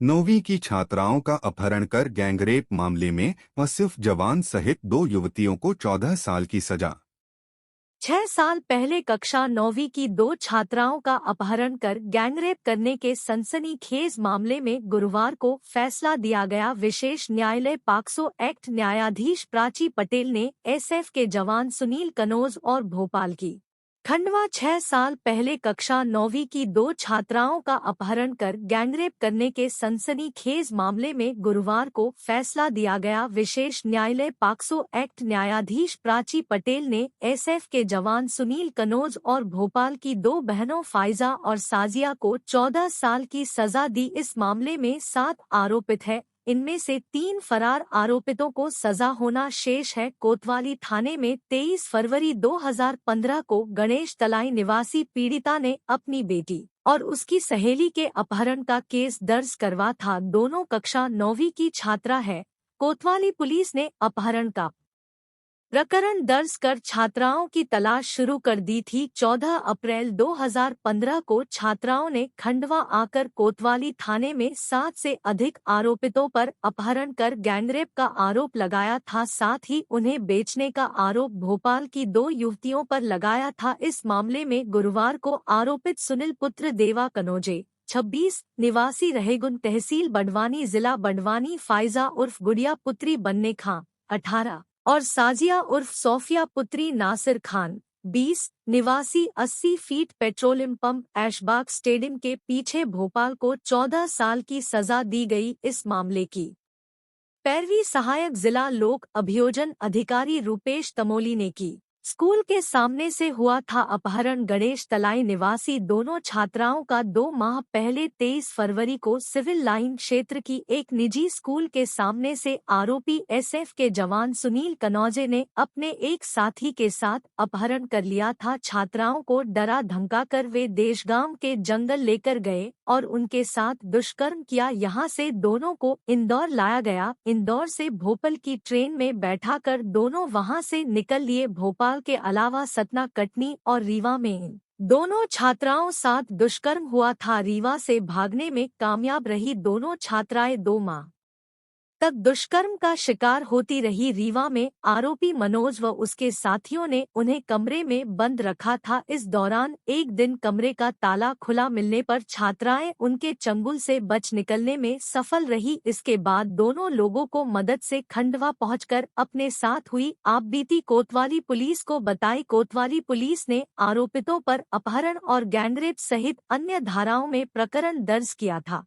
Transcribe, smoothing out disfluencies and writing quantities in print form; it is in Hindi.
9वीं की छात्राओं का अपहरण कर गैंगरेप मामले में वसीफ जवान सहित 2 युवतियों को 14 साल की सजा। 6 साल पहले कक्षा 9वीं की 2 छात्राओं का अपहरण कर गैंगरेप करने के सनसनीखेज मामले में गुरुवार को फैसला दिया गया। विशेष न्यायालय पॉक्सो एक्ट न्यायाधीश प्राची पटेल ने एसएफ के जवान सुनील कनौज और भोपाल की खंडवा 6 साल पहले कक्षा 9वीं की 2 छात्राओं का अपहरण कर गैंगरेप करने के सनसनीखेज मामले में गुरुवार को फैसला दिया गया। विशेष न्यायालय पॉक्सो एक्ट न्यायाधीश प्राची पटेल ने एसएफ के जवान सुनील कनौज और भोपाल की 2 बहनों फाइजा और साजिया को 14 साल की सजा दी। इस मामले में 7 आरोपित हैं। इनमें से 3 फरार आरोपितों को सजा होना शेष है। कोतवाली थाने में 23 फरवरी 2015 को गणेश तलाई निवासी पीड़िता ने अपनी बेटी और उसकी सहेली के अपहरण का केस दर्ज करवा था। दोनों कक्षा 9वीं की छात्रा है। कोतवाली पुलिस ने अपहरण का प्रकरण दर्ज कर छात्राओं की तलाश शुरू कर दी थी। 14 अप्रैल 2015 को छात्राओं ने खंडवा आकर कोतवाली थाने में 7 से अधिक आरोपितों पर अपहरण कर गैंगरेप का आरोप लगाया था। साथ ही उन्हें बेचने का आरोप भोपाल की 2 युवतियों पर लगाया था। इस मामले में गुरुवार को आरोपित सुनील पुत्र देवा कनौजे 26 निवासी रहेगुन तहसील बड़वानी जिला बड़वानी, फाइजा उर्फ गुड़िया पुत्री बन्ने खां 18 और साजिया उर्फ सोफिया पुत्री नासिर खान 20 निवासी 80 feet petroleum pump Aishbagh stadium के पीछे भोपाल को 14 साल की सजा दी गई। इस मामले की पैरवी सहायक जिला लोक अभियोजन अधिकारी रूपेश तमोली ने की। स्कूल के सामने से हुआ था अपहरण। गणेश तलाई निवासी दोनों छात्राओं का 2 माह पहले 23 फरवरी को सिविल लाइन क्षेत्र की एक निजी स्कूल के सामने से आरोपी एसएफ के जवान सुनील कनौजे ने अपने एक साथी के साथ अपहरण कर लिया था। छात्राओं को डरा धमका कर वे देशगांव के जंगल लेकर गए और उनके साथ दुष्कर्म किया। यहां से दोनों को इंदौर लाया गया। इंदौर से भोपाल की ट्रेन में बैठाकर दोनों वहां से निकल लिए। भोपाल के अलावा सतना, कटनी और रीवा में दोनों छात्राओं साथ दुष्कर्म हुआ था। रीवा से भागने में कामयाब रही दोनों छात्राएं 2 माह तक दुष्कर्म का शिकार होती रही। रीवा में आरोपी मनोज व उसके साथियों ने उन्हें कमरे में बंद रखा था। इस दौरान एक दिन कमरे का ताला खुला मिलने पर छात्राएं उनके चंगुल से बच निकलने में सफल रही। इसके बाद दोनों लोगों को मदद से खंडवा पहुंचकर अपने साथ हुई आपबीती कोतवाली पुलिस को बताई। कोतवाली पुलिस ने आरोपितों पर अपहरण और गैंगरेप सहित अन्य धाराओं में प्रकरण दर्ज किया था।